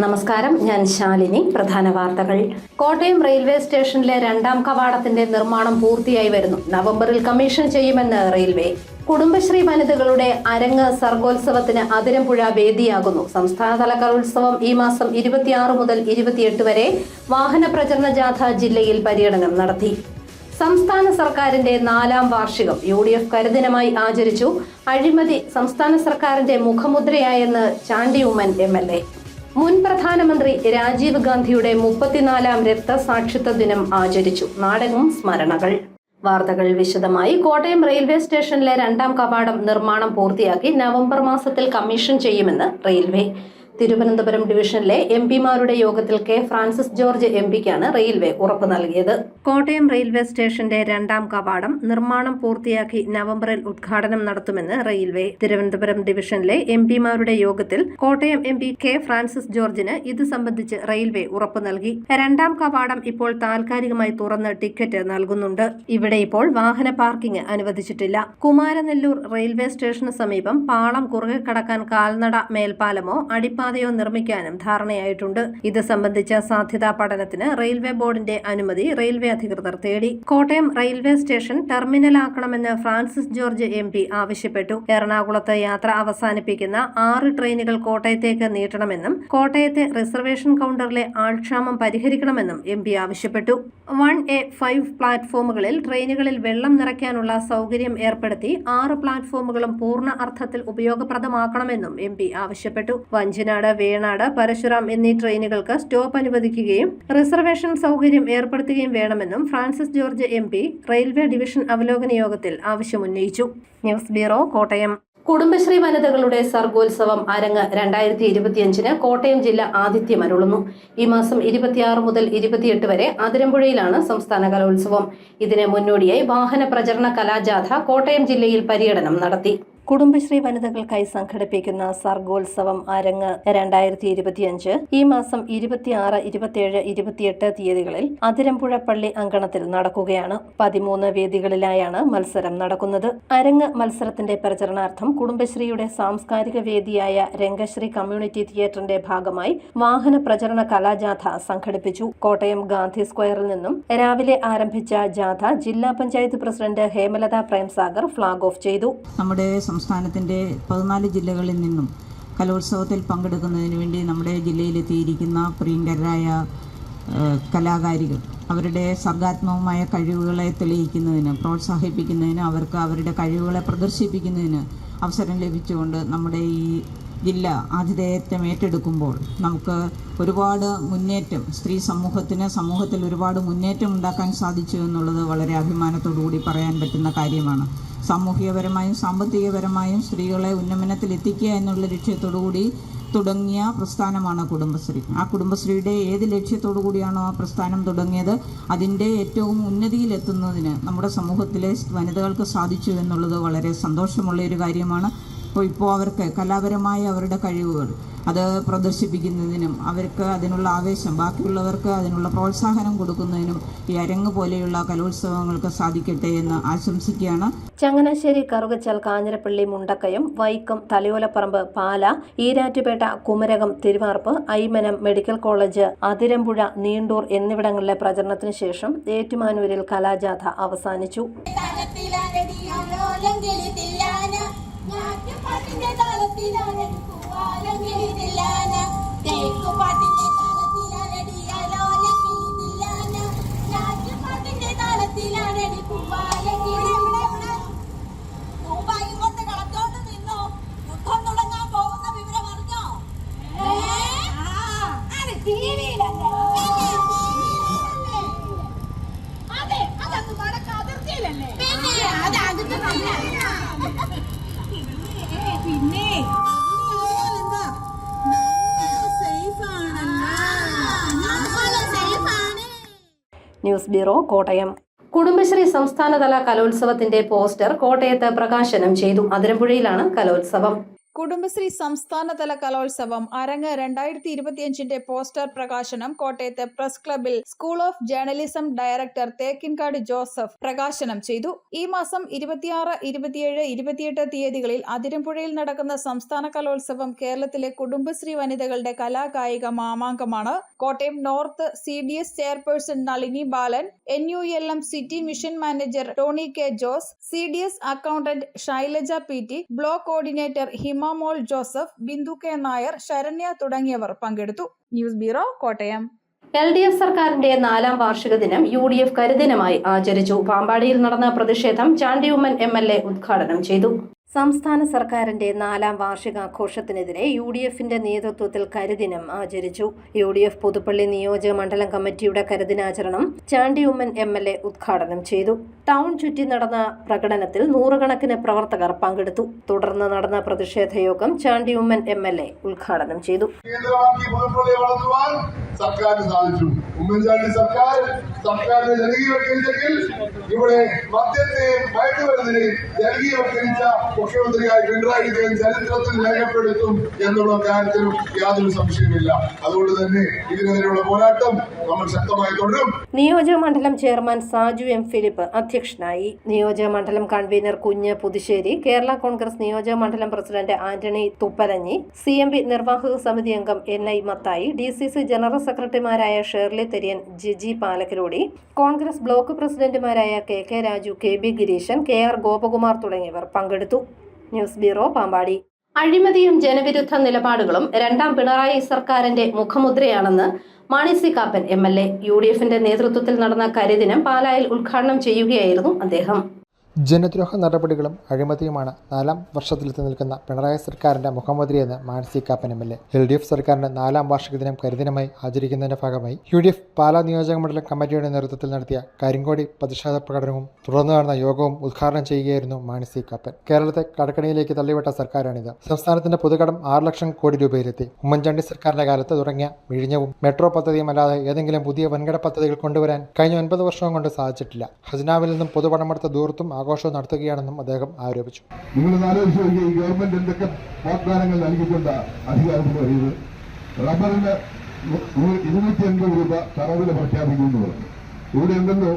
നമസ്കാരം, ഞാൻ ശാലിനി. പ്രധാന വാർത്തകൾ. കോട്ടയം റെയിൽവേ സ്റ്റേഷനിലെ രണ്ടാം കവാടത്തിന്റെ നിർമ്മാണം പൂർത്തിയായി വരുന്നു. നവംബറിൽ കമ്മീഷൻ ചെയ്യുമെന്ന് റെയിൽവേ. കുടുംബശ്രീ വനിതകളുടെ അരങ്ങ് സർഗോത്സവത്തിന് അതിരമ്പുഴ വേദിയാകുന്നു. സംസ്ഥാനതല കലോത്സവം ഈ മാസം 26 മുതൽ 28 വരെ വാഹന പ്രചരണ ജാഥ ജില്ലയിൽ പര്യടനം നടത്തി. സംസ്ഥാന സർക്കാരിന്റെ 4ാം വാർഷികം UDF കരുദിനമായി ആചരിച്ചു. അഴിമതി സംസ്ഥാന സർക്കാരിന്റെ മുഖമുദ്രയായെന്ന് ചാണ്ടി ഉമ്മൻ MLA. മുൻ പ്രധാനമന്ത്രി രാജീവ് ഗാന്ധിയുടെ 34ാം രക്തസാക്ഷിത്വ ദിനം ആചരിച്ചു. നാടകം സ്മരണകൾ. വാർത്തകൾ വിശദമായി. കോട്ടയം റെയിൽവേ സ്റ്റേഷനിലെ രണ്ടാം കവാടം നിർമ്മാണം പൂർത്തിയാക്കി നവംബർ മാസത്തിൽ കമ്മീഷൻ ചെയ്യുമെന്ന് റെയിൽവേ. തിരുവനന്തപുരം ഡിവിഷനിലെ MPമാരുടെ യോഗത്തിൽ കെ ഫ്രാൻസിസ് ജോർജ് MPക്കാണ് റെയിൽവേ ഉറപ്പ് നൽകിയത്. കോട്ടയം റെയിൽവേ സ്റ്റേഷന്റെ രണ്ടാം കവാടം നിർമ്മാണം പൂർത്തിയാക്കി നവംബറിൽ ഉദ്ഘാടനം നടത്തുമെന്ന് റെയിൽവേ. തിരുവനന്തപുരം ഡിവിഷനിലെ MPമാരുടെ യോഗത്തിൽ കോട്ടയം MP കെ ഫ്രാൻസിസ് ജോർജിന് ഇത് സംബന്ധിച്ച് റെയിൽവേ ഉറപ്പ് നൽകി. രണ്ടാം കവാടം ഇപ്പോൾ താൽക്കാലികമായി തുറന്ന് ടിക്കറ്റ് നൽകുന്നുണ്ട്. ഇവിടെ ഇപ്പോൾ വാഹന പാർക്കിംഗ് അനുവദിച്ചിട്ടില്ല. കുമാരനെല്ലൂർ റെയിൽവേ സ്റ്റേഷന് സമീപം പാളം കുറുകെ കടക്കാൻ കാൽനട മേൽപ്പാലമോ അടിപ്പാതയോ നിർമ്മിക്കാനും ധാരണയായിട്ടുണ്ട്. ഇത് സംബന്ധിച്ച സാധ്യതാ പഠനത്തിന് റെയിൽവേ ബോർഡിന്റെ അനുമതി റെയിൽവേ അധികൃതർ തേടി. കോട്ടയം റെയിൽവേ സ്റ്റേഷൻ ടെർമിനലാക്കണമെന്ന് ഫ്രാൻസിസ് ജോർജ് MP ആവശ്യപ്പെട്ടു. എറണാകുളത്ത് യാത്ര അവസാനിപ്പിക്കുന്ന 6 ട്രെയിനുകൾ കോട്ടയത്തേക്ക് നീട്ടണമെന്നും കോട്ടയത്തെ റിസർവേഷൻ കൗണ്ടറിലെ ആൾക്ഷാമം പരിഹരിക്കണമെന്നും MP ആവശ്യപ്പെട്ടു. 1A 5 പ്ലാറ്റ്ഫോമുകളിൽ ട്രെയിനുകളിൽ വെള്ളം നിറയ്ക്കാനുള്ള സൗകര്യം ഏർപ്പെടുത്തി 6 പ്ലാറ്റ്ഫോമുകളും പൂർണ്ണ അർത്ഥത്തിൽ ഉപയോഗപ്രദമാക്കണമെന്നും MP ആവശ്യപ്പെട്ടു. വഞ്ചിനാട്, വേണാട്, പരശുറാം എന്നീ ട്രെയിനുകൾക്ക് സ്റ്റോപ്പ് അനുവദിക്കുകയും റിസർവേഷൻ സൗകര്യം ഏർപ്പെടുത്തുകയും വേണമെന്നും Francis George MP railway division അവലോകന യോഗത്തിൽ ആവശ്യമുന്നയിച്ചു. News bureau, Kottayam. കുടുംബശ്രീ വനിതകളുടെ സർഗോത്സവം അരങ്ങ് 2025 കോട്ടയം ജില്ല ആതിഥ്യമരുളുന്നു. ഈ മാസം 26 മുതൽ 28 വരെ അതിരമ്പുഴയിലാണ് സംസ്ഥാന കലോത്സവം. ഇതിന് മുന്നോടിയായി വാഹന പ്രചരണ കലാജാഥ കോട്ടയം ജില്ലയിൽ പര്യടനം നടത്തി. കുടുംബശ്രീ വനിതകൾക്കായി സംഘടിപ്പിക്കുന്ന സർഗോത്സവം അരങ്ങ് 2025 ഈ മാസം 26, 27, 28 തീയതികളിൽ അതിരമ്പുഴ പള്ളി അങ്കണത്തിൽ നടക്കുകയാണ്. 13 വേദികളിലായാണ് മത്സരം നടക്കുന്നത്. അരങ്ങ് മത്സരത്തിന്റെ പ്രചരണാർത്ഥം കുടുംബശ്രീയുടെ സാംസ്കാരിക വേദിയായ രംഗശ്രീ കമ്മ്യൂണിറ്റി തിയേറ്ററിന്റെ ഭാഗമായി വാഹന പ്രചരണ കലാജാഥ സംഘടിപ്പിച്ചു. കോട്ടയം ഗാന്ധി സ്ക്വയറിൽ നിന്നും രാവിലെ ആരംഭിച്ച ജാഥ ജില്ലാ panchayat president Hemalatha Premsagar flag off ചെയ്തു. നമ്മുടെ സംസ്ഥാനത്തിൻ്റെ 14 ജില്ലകളിൽ നിന്നും കലോത്സവത്തിൽ പങ്കെടുക്കുന്നതിന് വേണ്ടി നമ്മുടെ ജില്ലയിലെത്തിയിരിക്കുന്ന പ്രിയങ്കരായ കലാകാരികൾ അവരുടെ സർഗാത്മകമായ കഴിവുകളെ തെളിയിക്കുന്നതിന്, പ്രോത്സാഹിപ്പിക്കുന്നതിന്, അവർക്ക് അവരുടെ കഴിവുകളെ പ്രദർശിപ്പിക്കുന്നതിന് അവസരം ലഭിച്ചുകൊണ്ട് നമ്മുടെ ഈ ജില്ല ആതിഥേയത്വം ഏറ്റെടുക്കുമ്പോൾ നമുക്ക് ഒരുപാട് മുന്നേറ്റം, സ്ത്രീ സമൂഹത്തിൽ ഒരുപാട് മുന്നേറ്റം ഉണ്ടാക്കാൻ സാധിച്ചു എന്നുള്ളത് വളരെ അഭിമാനത്തോടുകൂടി പറയാൻ പറ്റുന്ന കാര്യമാണ്. സാമൂഹികപരമായും സാമ്പത്തികപരമായും സ്ത്രീകളെ ഉന്നമനത്തിലെത്തിക്കുക എന്നുള്ള ലക്ഷ്യത്തോടുകൂടി തുടങ്ങിയ പ്രസ്ഥാനമാണ് കുടുംബശ്രീ. ആ കുടുംബശ്രീയുടെ ഏത് ലക്ഷ്യത്തോടു കൂടിയാണോ ആ പ്രസ്ഥാനം തുടങ്ങിയത് അതിൻ്റെ ഏറ്റവും ഉന്നതിയിലെത്തുന്നതിന് നമ്മുടെ സമൂഹത്തിലെ വനിതകൾക്ക് സാധിച്ചു എന്നുള്ളത് വളരെ സന്തോഷമുള്ള ഒരു കാര്യമാണ്. ഇപ്പോൾ അവർക്ക് കലാപരമായ അവരുടെ കഴിവുകൾ അത് പ്രദർശിപ്പിക്കുന്നതിനും അവർക്ക് അതിനുള്ള ആവേശം, ബാക്കിയുള്ളവർക്ക് അതിനുള്ള പ്രോത്സാഹനം കൊടുക്കുന്നതിനും ഈ അരങ്ങ് പോലെയുള്ള കലോത്സവങ്ങൾക്ക് സാധിക്കട്ടെ എന്ന് ആശംസിക്കുകയാണ്. ചങ്ങനാശ്ശേരി, കറുകച്ചാൽ, കാഞ്ഞിരപ്പള്ളി, മുണ്ടക്കയം, വൈക്കം, തലയോലപ്പറമ്പ്, പാല, ഈരാറ്റുപേട്ട, കുമരകം, തിരുവാർപ്പ്, ഐമനം, മെഡിക്കൽ കോളേജ്, അതിരമ്പുഴ, നീണ്ടൂർ എന്നിവിടങ്ങളിലെ പ്രചരണത്തിന് ശേഷം ഏറ്റുമാനൂരിൽ കലാജാഥ അവസാനിച്ചു. News bureau, Kottayam. കുടുംബശ്രീ സംസ്ഥാനതല കലോത്സവത്തിന്റെ പോസ്റ്റർ കോട്ടയത്ത് പ്രകാശനം ചെയ്തു. അതിരമ്പുഴയിലാണ് കലോത്സവം. കുടുംബശ്രീ സംസ്ഥാനതല കലോത്സവം അരങ്ങ് 2025 പോസ്റ്റർ പ്രകാശനം കോട്ടയത്തെ പ്രസ് ക്ലബിൽ school of journalism director Thekkinkadu Joseph പ്രകാശനം ചെയ്തു. ഈ മാസം 26, 27, 28 തീയതികളിൽ അതിരമ്പുഴയിൽ നടക്കുന്ന സംസ്ഥാന കലോത്സവം കേരളത്തിലെ കുടുംബശ്രീ വനിതകളുടെ കലാകായിക മാമാങ്കമാണ്. Kottayam north CDS chairperson Nalini Balan, NULM city mission manager Tony K Jose, CDS accountant Shailaja PT, block coordinator Himamol Joseph, Bindu K Nair, Saranya തുടങ്ങിയവർ പങ്കെടുത്തു. News bureau, Kottayam. LDF സർക്കാരിന്റെ 4ാം വാർഷിക ദിനം UDF കരിദിനമായി ആചരിച്ചു. പാമ്പാടിയിൽ നടന്ന പ്രതിഷേധം ചാണ്ടി ഉമ്മൻ MLA ഉദ്ഘാടനം ചെയ്തു. സംസ്ഥാന സർക്കാരിന്റെ 4ാം വാർഷികാഘോഷത്തിനെതിരെ UDFന്റെ നേതൃത്വത്തിൽ കരിദിനം ആചരിച്ചു. UDF പുതുപ്പള്ളി നിയോജക മണ്ഡലം കമ്മിറ്റിയുടെ കരിദിനാചരണം ചാണ്ടി ഉമ്മൻ MLA ഉദ്ഘാടനം ചെയ്തു. ടൗൺ ചുറ്റി നടന്ന പ്രകടനത്തിൽ നൂറുകണക്കിന് പ്രവർത്തകർ പങ്കെടുത്തു. തുടർന്ന് നടന്ന പ്രതിഷേധ യോഗം ചാണ്ടി ഉമ്മൻ MLA ഉദ്ഘാടനം ചെയ്തു. സർക്കാരിന് സാധിച്ചു. ഉമ്മൻചാണ്ടി സർക്കാരിനെ ജനകീയവൽക്കരിച്ചെങ്കിൽ ഇവിടെ മദ്യത്തെയും മയക്കുമരുന്നിനെയും ജനകീയവൽക്കരിച്ച മുഖ്യമന്ത്രിയായി പിണറായി വിജയൻ ചരിത്രത്തിൽ രേഖപ്പെടുത്തും എന്നുള്ള കാര്യത്തിലും യാതൊരു സംശയമില്ല. അതുകൊണ്ട് തന്നെ ഇതിനെതിരെയുള്ള പോരാട്ടം നമ്മൾ ശക്തമായി തുടരും. നിയോജക മണ്ഡലം ചെയർമാൻ സാജു M. ഫിലിപ്പ് അധ്യക്ഷനായി. നിയോജക മണ്ഡലം കൺവീനർ കുഞ്ഞ് പുതുശ്ശേരി, കേരള കോൺഗ്രസ് നിയോജക മണ്ഡലം പ്രസിഡന്റ് ആന്റണി തുപ്പലഞ്ഞി, CMB നിർവാഹക സമിതി അംഗം NI മത്തായി, DCC ജനറൽ സെക്രട്ടറിമാരായ ഷേർലി തെരിയൻ, ജിജി പാലക്കരോടി, കോൺഗ്രസ് ബ്ലോക്ക് പ്രസിഡന്റുമാരായ KK Raju, KB Gireeshan, KR Gopakumar തുടങ്ങിയവർ പങ്കെടുത്തു. News bureau, Pampady. അഴിമതിയും ജനവിരുദ്ധ നിലപാടുകളും 2ാം പിണറായി സർക്കാരിന്റെ മുഖമുദ്രയാണെന്ന് മാണി സി കാപ്പൻ MLA. UDFന്റെ നേതൃത്വത്തിൽ നടന്ന കരിദിനം പാലായിൽ ഉദ്ഘാടനം ചെയ്യുകയായിരുന്നു അദ്ദേഹം. ജനദ്രോഹ നടപടികളും അഴിമതിയുമാണ് 4ാം വർഷത്തിലെത്തി നിൽക്കുന്ന പിണറായി സർക്കാരിന്റെ മുഖമുദ്രയെന്ന് Mani C Kappan MLA. LDF സർക്കാരിന്റെ 4ാം വാർഷിക ദിനം കരിദിനമായി ആചരിക്കുന്നതിന്റെ ഭാഗമായി UDF പാലാ നിയോജക മണ്ഡലം കമ്മിറ്റിയുടെ നേതൃത്വത്തിൽ നടത്തിയ കരിങ്കോടി പ്രതിഷേധ പ്രകടനവും തുടർന്ന് നടന്ന യോഗവും ഉദ്ഘാടനം ചെയ്യുകയായിരുന്നു മാണി സി കാപ്പൻ. കേരളത്തെ കടക്കണിയിലേക്ക് തള്ളിവിട്ട സർക്കാരാണിത്. സംസ്ഥാനത്തിന്റെ പൊതുകടം 6 ലക്ഷം കോടി രൂപയിലെത്തി. ഉമ്മൻചാണ്ടി സർക്കാരിന്റെ കാലത്ത് തുടങ്ങിയ വിഴിഞ്ഞവും മെട്രോ പദ്ധതിയും അല്ലാതെ ഏതെങ്കിലും പുതിയ വൻകിട പദ്ധതികൾ കൊണ്ടുവരാൻ കഴിഞ്ഞ 9 വർഷവും കൊണ്ട് സാധിച്ചിട്ടില്ല. ഖജനാവിൽ നിന്നും പൊതുപണമെടുത്ത ദൂരത്തും ആഘോഷവും നടത്തുകയാണെന്നും അദ്ദേഹം ആരോപിച്ചു. നിങ്ങൾ ആലോചിച്ച് ഈ ഗവൺമെന്റ് എന്തൊക്കെ വാഗ്ദാനങ്ങൾ നൽകിക്കൊണ്ട് അധികാരത്തിൽ വരുന്നത്. റബ്ബറിന് 250 രൂപ തറവില പ്രഖ്യാപിക്കുമെന്ന് പറഞ്ഞു. ഇവിടെ എന്തെന്നോ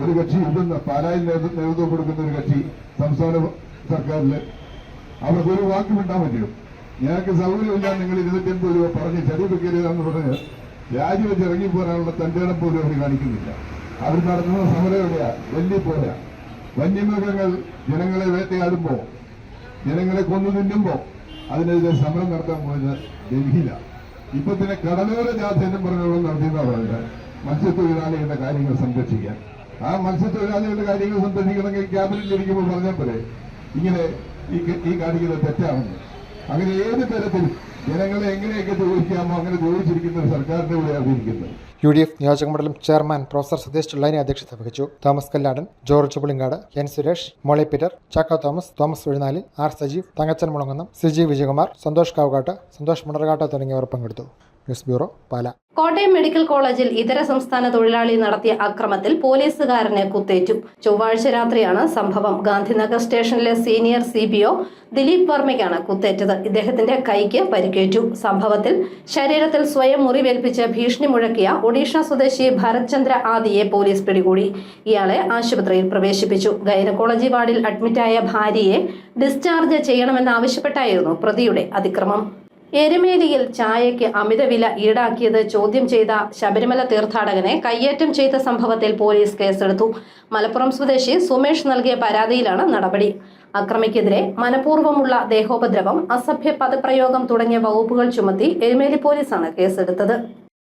ഒരു കക്ഷി ഇതെന്ന് പാലായിൽ നേതൃത്വം കൊടുക്കുന്ന ഒരു കക്ഷി സംസ്ഥാന സർക്കാരിൽ അവർക്കൊരു വാക്ക് വിട്ടാൻ പറ്റും. ഞങ്ങൾക്ക് സൗകര്യമില്ല, നിങ്ങൾ 250 രൂപ പറഞ്ഞ് ചതി വെക്കരുതെന്ന് പറഞ്ഞ് രാജിവെച്ച് ഇറങ്ങിപ്പോരാനുള്ള തന്റെ ഇടം പോലും അവർ കാണിക്കുന്നില്ല. അവർ നടത്തുന്ന സമരം എവിടെയാ? വെല്ലിപ്പോരാ. വന്യമൃഗങ്ങൾ ജനങ്ങളെ വേട്ടയാടുമ്പോൾ, ജനങ്ങളെ കൊന്നു തിന്നുമ്പോൾ അതിനെതിരെ സമരം നടത്താൻ പോയത് ഡൽഹിയിലാണ്. ഇപ്പൊ പിന്നെ കടലോര ജാഥ എന്നും പറഞ്ഞോളം നടത്തിയെന്നാ പറയുന്നത് മത്സ്യത്തൊഴിലാളികളുടെ കാര്യങ്ങൾ സംരക്ഷിക്കാൻ. ആ മത്സ്യത്തൊഴിലാളികളുടെ കാര്യങ്ങൾ സംരക്ഷിക്കണമെങ്കിൽ ക്യാബിനറ്റിൽ ഇരിക്കുമ്പോൾ പറഞ്ഞാൽ പോലെ ഇങ്ങനെ ഈ കാണിക്കുന്നത് തെറ്റാണെന്ന്. അങ്ങനെ ഏത് തരത്തിലും ജനങ്ങളെ എങ്ങനെയൊക്കെ ചോദിക്കാമോ അങ്ങനെ ചോദിച്ചിരിക്കുന്ന ഒരു സർക്കാരിന്റെ കൂടെ അറിയിരിക്കുന്നത്. UDF നിയോജക മണ്ഡലം ചെയർമാൻ പ്രൊഫസർ സതീഷ് ടുള്ളാനി അധ്യക്ഷത വഹിച്ചു. Thomas Kalladan, George Pulinkad, N. Suresh, Molly Peter, Chacko Thomas Uzhunnali, R. Sajeev, Thankachan Mulangunnam, CG Vijayakumar, Santhosh Kavukattu, Santhosh Mundarkattu തുടങ്ങിയവർ പങ്കെടുത്തു. News bureau, Pala. Kottayam medical കോളേജിൽ ഇതര സംസ്ഥാന തൊഴിലാളി നടത്തിയ അക്രമത്തിൽ പോലീസുകാരന് കുത്തേറ്റു. ചൊവ്വാഴ്ച രാത്രിയാണ് സംഭവം. ഗാന്ധിനഗർ സ്റ്റേഷനിലെ സീനിയർ CBO ദിലീപ് വർമ്മയ്ക്കാണ് കുത്തേറ്റത്. ഇദ്ദേഹത്തിന്റെ കൈക്ക് പരിക്കേറ്റു. സംഭവത്തിൽ ശരീരത്തിൽ സ്വയം മുറിവേൽപ്പിച്ച് ഭീഷണി മുഴക്കിയ ഒഡീഷ സ്വദേശി ഭരത് ചന്ദ്ര ആദിയെ പോലീസ് പിടികൂടി. ഇയാളെ ആശുപത്രിയിൽ പ്രവേശിപ്പിച്ചു. ഗൈനക്കോളജി വാർഡിൽ അഡ്മിറ്റായ ഭാര്യയെ ഡിസ്ചാർജ് ചെയ്യണമെന്നാവശ്യപ്പെട്ടായിരുന്നു പ്രതിയുടെ അതിക്രമം. എരുമേലിയിൽ ചായയ്ക്ക് അമിതവില ഈടാക്കിയത് ചോദ്യം ചെയ്ത ശബരിമല തീർത്ഥാടകനെ കയ്യേറ്റം ചെയ്ത സംഭവത്തിൽ പോലീസ് കേസെടുത്തു. മലപ്പുറം സ്വദേശി സുമേഷ് നൽകിയ പരാതിയിലാണ് നടപടി. അക്രമിക്കെതിരെ മനഃപൂർവ്വമുള്ള ദേഹോപദ്രവം, അസഭ്യ പദപ്രയോഗം തുടങ്ങിയ വകുപ്പുകൾ ചുമത്തി എരുമേലി പോലീസാണ് കേസെടുത്തത്.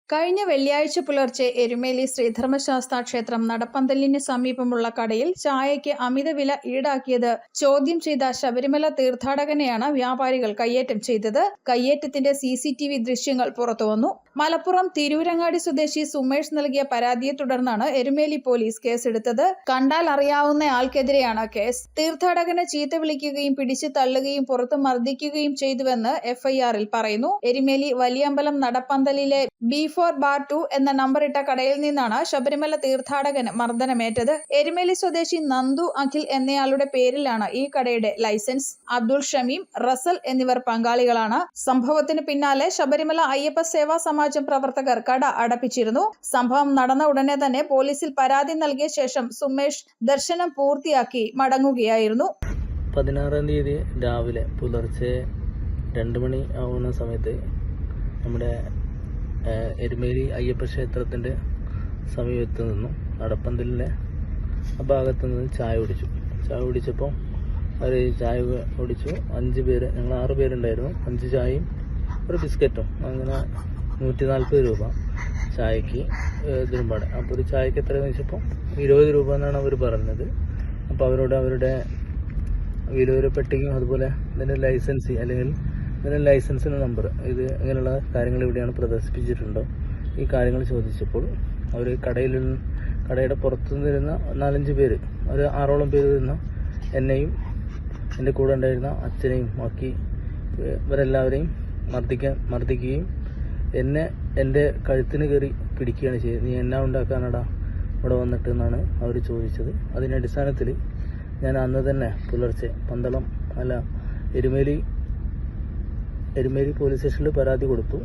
കഴിഞ്ഞ വെള്ളിയാഴ്ച പുലർച്ചെ എരുമേലി ശ്രീധർമ്മശാസ്താ ക്ഷേത്രം നടപ്പന്തലിന് സമീപമുള്ള കടയിൽ ചായയ്ക്ക് അമിതവില ഈടാക്കിയത് ചോദ്യം ചെയ്ത ശബരിമല തീർത്ഥാടകനെയാണ് വ്യാപാരികൾ കയ്യേറ്റം ചെയ്തത്. കയ്യേറ്റത്തിന്റെ CCTV ദൃശ്യങ്ങൾ പുറത്തുവന്നു. മലപ്പുറം തിരൂരങ്ങാടി സ്വദേശി സുമേഷ് നൽകിയ പരാതിയെ തുടർന്നാണ് എരുമേലി പോലീസ് കേസെടുത്തത്. കണ്ടാൽ അറിയാവുന്ന ആൾക്കെതിരെയാണ് കേസ്. തീർത്ഥാടകനെ ചീത്ത വിളിക്കുകയും പിടിച്ചു തള്ളുകയും പുറത്ത് മർദ്ദിക്കുകയും ചെയ്തുവെന്ന് FIR-ൽ പറയുന്നു. എരുമേലി വലിയമ്പലം നടപ്പന്തലിലെ B4 24/2 എന്ന നമ്പറിട്ട കടയിൽ നിന്നാണ് ശബരിമല തീർത്ഥാടകന് മർദ്ദനമേറ്റത്. എരുമേലി സ്വദേശി നന്ദു അഖിൽ എന്നയാളുടെ പേരിലാണ് ഈ കടയുടെ ലൈസൻസ്. അബ്ദുൾ ഷമീം, റസൽ എന്നിവർ പങ്കാളികളാണ്. സംഭവത്തിന് പിന്നാലെ ശബരിമല അയ്യപ്പ സേവാ സമാജം പ്രവർത്തകർ കട അടപ്പിച്ചിരുന്നു. സംഭവം നടന്ന ഉടനെ തന്നെ പോലീസിൽ പരാതി നൽകിയ ശേഷം സുമേഷ് ദർശനം പൂർത്തിയാക്കി മടങ്ങുകയായിരുന്നു. 16-ാം തീയതി രാവിലെ പുലർച്ചെ 2 മണി ആവുന്ന സമയത്ത് നമ്മുടെ എരുമേലി അയ്യപ്പ ക്ഷേത്രത്തിൻ്റെ സമീപത്ത് നിന്നും നടപ്പന്തലിൻ്റെ ആ ഭാഗത്തു നിന്ന് ചായ കുടിച്ചപ്പോൾ അവർ ചായ കുടിച്ചു. 5 പേര്, ഞങ്ങൾ 6 പേരുണ്ടായിരുന്നു. 5 ചായയും ഒരു ബിസ്ക്കറ്റും, അങ്ങനെ 140 രൂപ ചായക്ക് ഇതിനുപാട്. അപ്പോൾ ഒരു ചായക്ക് എത്രയെന്ന് വെച്ചപ്പോൾ 20 രൂപ എന്നാണ് അവർ പറഞ്ഞത്. അപ്പോൾ അവരോട് അവരുടെ വിലൂര പട്ടികയും അതുപോലെ ഇതിൻ്റെ ലൈസൻസ് അല്ലെങ്കിൽ ഇതിൻ്റെ ലൈസൻസിൻ്റെ നമ്പർ, ഇത് ഇങ്ങനെയുള്ള കാര്യങ്ങൾ ഇവിടെയാണ് പ്രദർശിപ്പിച്ചിട്ടുണ്ടോ, ഈ കാര്യങ്ങൾ ചോദിച്ചപ്പോൾ അവർ കടയുടെ പുറത്തു നിന്നിരുന്ന 4-5 പേര്, ഒരു 6ഓളം പേര് വരുന്ന എന്നെയും എൻ്റെ കൂടെ ഉണ്ടായിരുന്ന അച്ഛനെയും ബാക്കി ഇവരെല്ലാവരെയും മർദ്ദിക്കുകയും എൻ്റെ കഴുത്തിന് കയറി പിടിക്കുകയാണ് ചെയ്തത്. നീ എന്നാ ഉണ്ടാക്കാനടാ ഇവിടെ വന്നിട്ട് എന്നാണ് അവർ ചോദിച്ചത്. അതിൻ്റെ അടിസ്ഥാനത്തിൽ ഞാൻ അന്ന് തന്നെ പുലർച്ചെ എരുമേലി പോലീസ് സ്റ്റേഷനിൽ പരാതി കൊടുത്തു.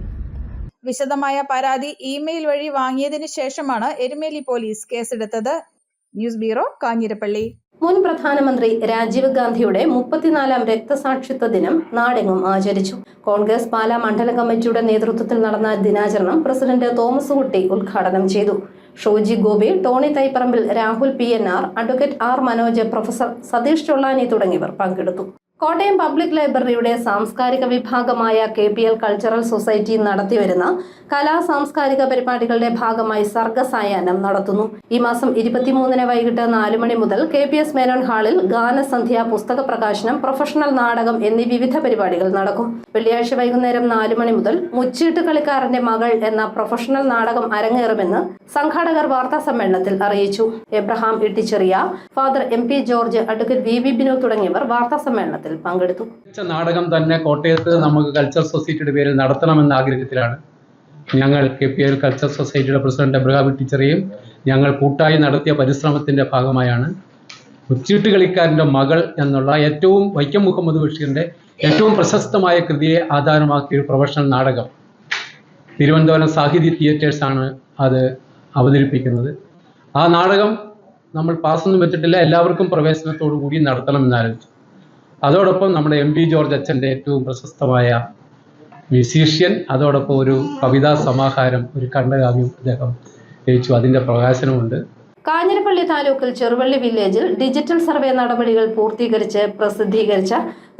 വിശദമായ പരാതി ഇമെയിൽ വഴി വാങ്ങിയതിനു ശേഷമാണ് എരുമേലി പോലീസ് കേസെടുത്തത്. News bureau, Kanjirappally. മുൻ പ്രധാനമന്ത്രി രാജീവ് ഗാന്ധിയുടെ 34-ാം രക്തസാക്ഷിത്വ ദിനം നാടെങ്ങും ആചരിച്ചു. കോൺഗ്രസ് പാലാ മണ്ഡലം കമ്മിറ്റിയുടെ നേതൃത്വത്തിൽ നടന്ന ദിനാചരണം പ്രസിഡന്റ് തോമസ് കുട്ടി ഉദ്ഘാടനം ചെയ്തു. Shoji Gopi, Tony Thaiparambil, Rahul PNR, advocate R Manoj, professor Satheesh Chollani തുടങ്ങിയവർ പങ്കെടുത്തു. കോട്ടയം പബ്ലിക് ലൈബ്രറിയുടെ സാംസ്കാരിക വിഭാഗമായ KPL കൾച്ചറൽ സൊസൈറ്റി നടത്തിവരുന്ന കലാ സാംസ്കാരിക പരിപാടികളുടെ ഭാഗമായി സർഗസായാഹ്നം നടത്തുന്നു. ഈ മാസം 23-ന് വൈകിട്ട് 4 മണി മുതൽ KPS മേനോൻ ഹാളിൽ ഗാനസന്ധ്യ, പുസ്തക പ്രകാശനം, പ്രൊഫഷണൽ നാടകം എന്നീ വിവിധ പരിപാടികൾ നടക്കും. വെള്ളിയാഴ്ച വൈകുന്നേരം 4 മണി മുതൽ മുച്ചീട്ട് കളിക്കാരന്റെ മകൾ എന്ന പ്രൊഫഷണൽ നാടകം അരങ്ങേറുമെന്ന് സംഘാടകർ വാർത്താ സമ്മേളനത്തിൽ അറിയിച്ചു. Abraham Itticheriya, father MP George, advocate VV Binu തുടങ്ങിയവർ വാർത്താ സമ്മേളനത്തിൽ പങ്കെടുത്തു. നാടകം തന്നെ കോട്ടയത്ത് നമുക്ക് കൾച്ചർ സൊസൈറ്റിയുടെ പേരിൽ നടത്തണമെന്ന ആഗ്രഹത്തിലാണ് ഞങ്ങൾ KPL കൾച്ചർ സൊസൈറ്റിയുടെ പ്രസിഡന്റ് എബ്രഹാം ഇട്ടിച്ചെറിയും ഞങ്ങൾ കൂട്ടായി നടത്തിയ പരിശ്രമത്തിന്റെ ഭാഗമായാണ് മുച്ചീട്ട് കളിക്കാരന്റെ മകൾ എന്നുള്ള വൈക്കം മുഹമ്മദ് ബഷീറിന്റെ ഏറ്റവും പ്രശസ്തമായ കൃതിയെ ആധാരമാക്കിയ ഒരു പ്രൊഫഷണൽ നാടകം തിരുവനന്തപുരം സാഹിത്യ തിയേറ്റേഴ്സാണ് അത് അവതരിപ്പിക്കുന്നത്. ആ നാടകം നമ്മൾ പാസ്സൊന്നും വെച്ചിട്ടില്ല, എല്ലാവർക്കും പ്രവേശനത്തോടു കൂടി നടത്തണമെന്ന് ആലോചിച്ചു. അതോടൊപ്പം നമ്മുടെ MP ജോർജ് അച്ഛൻ്റെ ഏറ്റവും പ്രശസ്തമായ മ്യൂസീഷ്യൻ, അതോടൊപ്പം ഒരു കവിതാ സമാഹാരം, ഒരു ഖണ്ഡകാവ്യം അദ്ദേഹം രചിച്ചു. അതിൻ്റെ പ്രകാശനമുണ്ട്. കാഞ്ഞിരപ്പള്ളി താലൂക്കിൽ ചെറുവള്ളി വില്ലേജിൽ ഡിജിറ്റൽ സർവേ നടപടികൾ പൂർത്തീകരിച്ച് പ്രസിദ്ധീകരിച്ച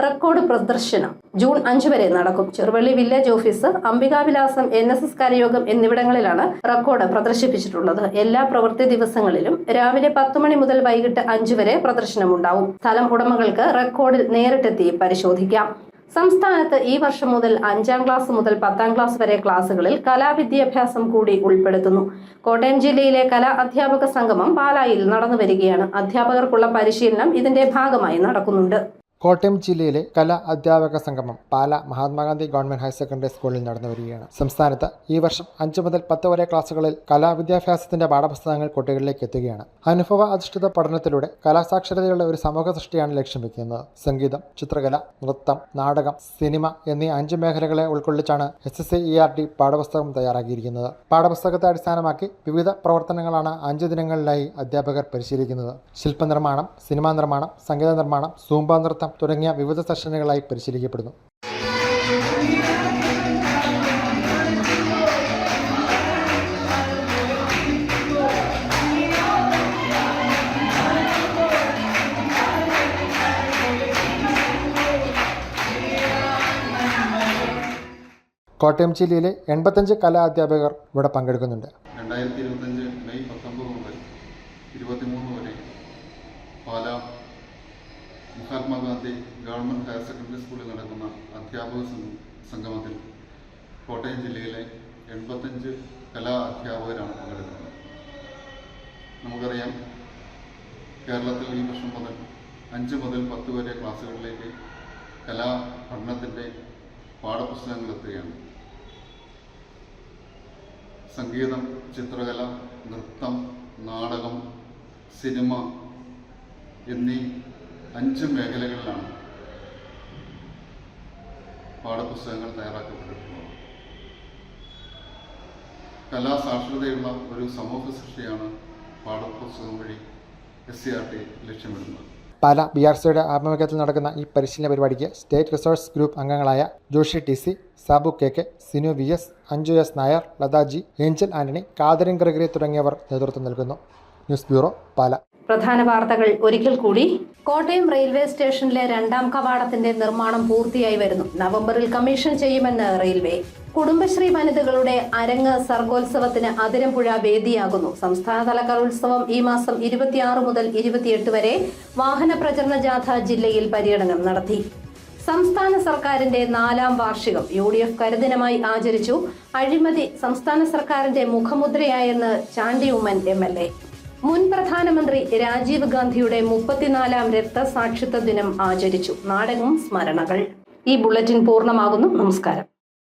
റെക്കോർഡ് പ്രദർശനം ജൂൺ 5 വരെ നടക്കും. ചെറുവള്ളി വില്ലേജ് ഓഫീസ്, അംബികാവിലാസം, NSS കരയോഗം എന്നിവിടങ്ങളിലാണ് റെക്കോർഡ് പ്രദർശിപ്പിച്ചിട്ടുള്ളത്. എല്ലാ പ്രവൃത്തി ദിവസങ്ങളിലും രാവിലെ 10 മണി മുതൽ വൈകിട്ട് 5 വരെ പ്രദർശനമുണ്ടാവും. സ്ഥലം ഉടമകൾക്ക് റെക്കോർഡിൽ നേരിട്ടെത്തി പരിശോധിക്കാം. സംസ്ഥാനത്ത് ഈ വർഷം മുതൽ 5-ാം ക്ലാസ് മുതൽ 10-ാം ക്ലാസ് വരെ ക്ലാസുകളിൽ കലാവിദ്യാഭ്യാസം കൂടി ഉൾപ്പെടുത്തുന്നു. കോട്ടയം ജില്ലയിലെ കലാ അധ്യാപക സംഗമം പാലായിൽ നടന്നുവരികയാണ്. അധ്യാപകർക്കുള്ള പരിശീലനം ഇതിന്റെ ഭാഗമായി നടക്കുന്നുണ്ട്. കോട്ടയം ജില്ലയിലെ കലാ അധ്യാപക സംഗമം Pala Mahatma Gandhi government higher secondary സ്കൂളിൽ നടന്നു വരികയാണ്. സംസ്ഥാനത്ത് ഈ വർഷം 5 മുതൽ 10 വരെ ക്ലാസുകളിൽ കലാവിദ്യാഭ്യാസത്തിന്റെ പാഠപുസ്തകങ്ങൾ കുട്ടികളിലേക്ക് എത്തുകയാണ്. അനുഭവ അധിഷ്ഠിത പഠനത്തിലൂടെ കലാസാക്ഷരതയുള്ള ഒരു സമൂഹ സൃഷ്ടിയാണ് ലക്ഷ്യം വെക്കുന്നത്. സംഗീതം, ചിത്രകല, നൃത്തം, നാടകം, സിനിമ എന്നീ 5 മേഖലകളെ ഉൾക്കൊള്ളിച്ചാണ് SSCERT പാഠപുസ്തകം തയ്യാറാക്കിയിരിക്കുന്നത്. പാഠപുസ്തകത്തെ അടിസ്ഥാനമാക്കി വിവിധ പ്രവർത്തനങ്ങളാണ് 5 ദിനങ്ങളിലായി അധ്യാപകർ പരിശീലിക്കുന്നത്. ശില്പനിർമ്മാണം, സിനിമാ നിർമ്മാണം, സംഗീത നിർമ്മാണം, സൂംബ നൃത്തം തുടങ്ങിയ വിവിധ സെഷനുകളായി പരിശീലിക്കപ്പെടുന്നു. കോട്ടയം ജില്ലയിലെ 85 കലാ അധ്യാപകർ ഇവിടെ പങ്കെടുക്കുന്നുണ്ട്. 2025 മെയ് 19 മുതൽ 23 വരെ Pala Mahatma Gandhi government higher secondary സ്കൂളിൽ നടക്കുന്ന അധ്യാപക സംഗമത്തിൽ കോട്ടയം ജില്ലയിലെ 85 കലാ അധ്യാപകരാണ് പങ്കെടുക്കുന്നത്. നമുക്കറിയാം, കേരളത്തിൽ ഈ വർഷം മുതൽ 5 മുതൽ 10 വരെ ക്ലാസ്സുകളിലേക്ക് കലാ പഠനത്തിൻ്റെ പാഠപുസ്തകങ്ങൾ എത്തുകയാണ്. സംഗീതം, ചിത്രകല, നൃത്തം, നാടകം, സിനിമ എന്നീ 5 മേഖലകളിലാണ് പാഠപുസ്തകങ്ങൾ തയ്യാറാക്കപ്പെട്ടിട്ടുള്ളത്. കലാസാക്ഷരതയുള്ള ഒരു സമൂഹ സൃഷ്ടിയാണ് പാഠപുസ്തകം വഴി SCRT ലക്ഷ്യമിടുന്നത്. പാല BRCയുടെ ആഭിമുഖ്യത്തിൽ നടക്കുന്ന ഈ പരിശീലന പരിപാടിക്ക് സ്റ്റേറ്റ് റിസോഴ്സ് ഗ്രൂപ്പ് അംഗങ്ങളായ Joshi TC, Sabu KK, Sinu VS, Anju S Nair, Lathaji, Angel Antony, Catherine Gregory തുടങ്ങിയവർ നേതൃത്വം നൽകുന്നു. News bureau, Pala. പ്രധാന വാർത്തകൾ ഒരിക്കൽ കൂടി. കോട്ടയം റെയിൽവേ സ്റ്റേഷനിലെ 2ാം കവാടത്തിന്റെ നിർമ്മാണം പൂർത്തിയായി വരുന്നു. നവംബറിൽ കമ്മീഷൻ ചെയ്യുമെന്ന് റെയിൽവേ. കുടുംബശ്രീ വനിതകളുടെ അരങ്ങ് സർഗോത്സവത്തിന് അതിരമ്പുഴ വേദിയാകുന്നു. സംസ്ഥാനതല കലോത്സവം ഈ മാസം 26 മുതൽ 28 വരെ വാഹന പ്രചരണ ജാഥ ജില്ലയിൽ പര്യടനം നടത്തി. സംസ്ഥാന സർക്കാരിന്റെ 4ാം വാർഷികം UDF കരിദിനമായി ആചരിച്ചു. അഴിമതി സംസ്ഥാന സർക്കാരിന്റെ മുഖമുദ്രയായെന്ന് ചാണ്ടി ഉമ്മൻ MLA. മുൻ പ്രധാനമന്ത്രി രാജീവ് ഗാന്ധിയുടെ 34ാം രക്തസാക്ഷിത്വ ദിനം ആചരിച്ചു. നാടകവും സ്മരണകൾ. ഈ ബുള്ളറ്റിൻ പൂർണ്ണമാകുന്നു. നമസ്കാരം.